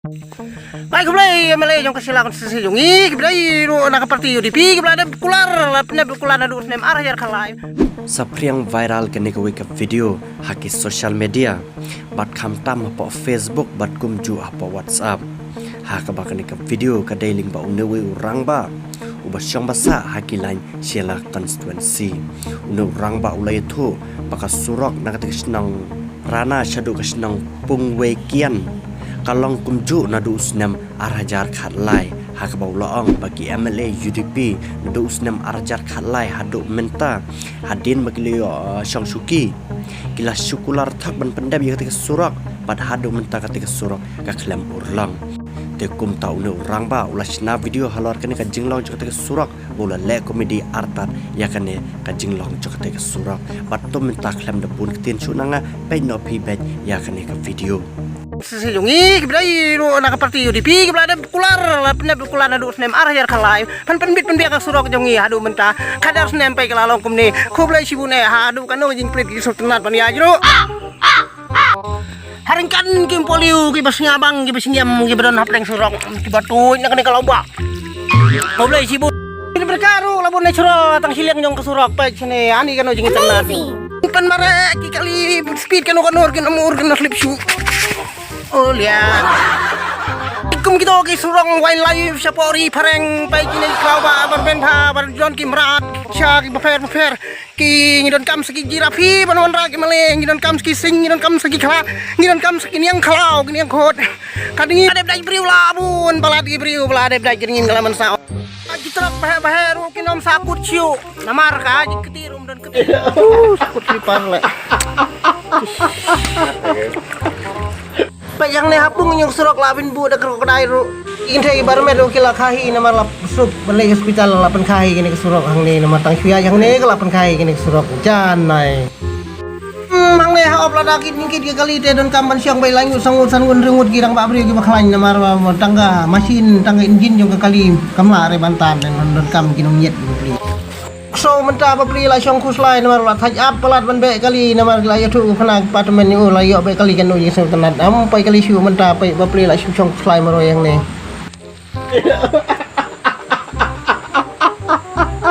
Baik mulai malay yung kasilakan sa yung ikiblay ro nakapartiyo di pi kiblay na bukular na dus nem arayar kalay. Sapriang viral kene ka wake up video haki social media bat kham tam po Facebook bat kum ju po WhatsApp ha ka ba kene ka video ka dailing ba unewe urang ba uba syang basa haki lain Sheila constituency une urang ba ulay thu baka surok nakatikisnang rana syadu kasnang pungwekian kalong kumju nadu usnam arajar khatlai hakbau laong bagi MLA UDP nadu usnam arajar khatlai hadu menta hadin bagi Syang Suki kila syukular thak ban pendam yang ketika surak pad hadu menta ketika surak ka klam urlang te kum tau ne urang ba ulasna video halor kene ka jinglong ketika surak bola le komedi artat ya kene ka jinglong ketika surak pad to menta klam de pun ketin sunanga pe no pi bet ya kene ka video Yung ikiblay ro nakapartiyo di pi kiblay na bukular na dus nem arayar kalay panbit ka surok yung hadu menta kadar nem pay kalalong kumni kublay sibune hadu kano jing prit gisultanat paniajro haringkan kim poliu kibas ngabang kibas nyam kibadon hapleng surok kibatuy na kani kalomba kublay sibu ini berkaru labon na surok tang silang yung kasurok pa sini ani kano jing tanat pan mare kali speed kano kinamur kano slip shoe. Oh lihat, kum kita ke surong wildlife sapori pareng pai kini kau ba berbenta berjon kimrat syak befer ki ngidon kam segi jirafi banon ra ki male ngidon kam segi sing ngidon kam segi kala ngidon kam segi yang kalau kini yang khot kadingi ada dai briu labun balad ki briu balad dai jengin kalaman sa kita baheru kinom sakut ciu namar ka ketirum dan ketir sakut lipar le Pak yang ne hapung yung surok labin bu da krokodil ru intay barme do kila kahi namar lap sup balai hospital lapan kahi kini surok hang ne namar tang suya yang ne ke lapan kahi kini surok janai mang ne ha opla daki ningkit ke kali te don kamban siang bai langu sangut sangun rengut girang ba bri ki bakhlain namar tangga mesin tangga engine yung ke kali kamla re bantan dan don kam kinong nyet bli so menta beli la syong kuslai namar la thaj ap pelat ban be kali namar la yatu khana apartment ni la yo be kali kan no yeso tanat am pai kali shu menta pai beli la syong kuslai maro yang ne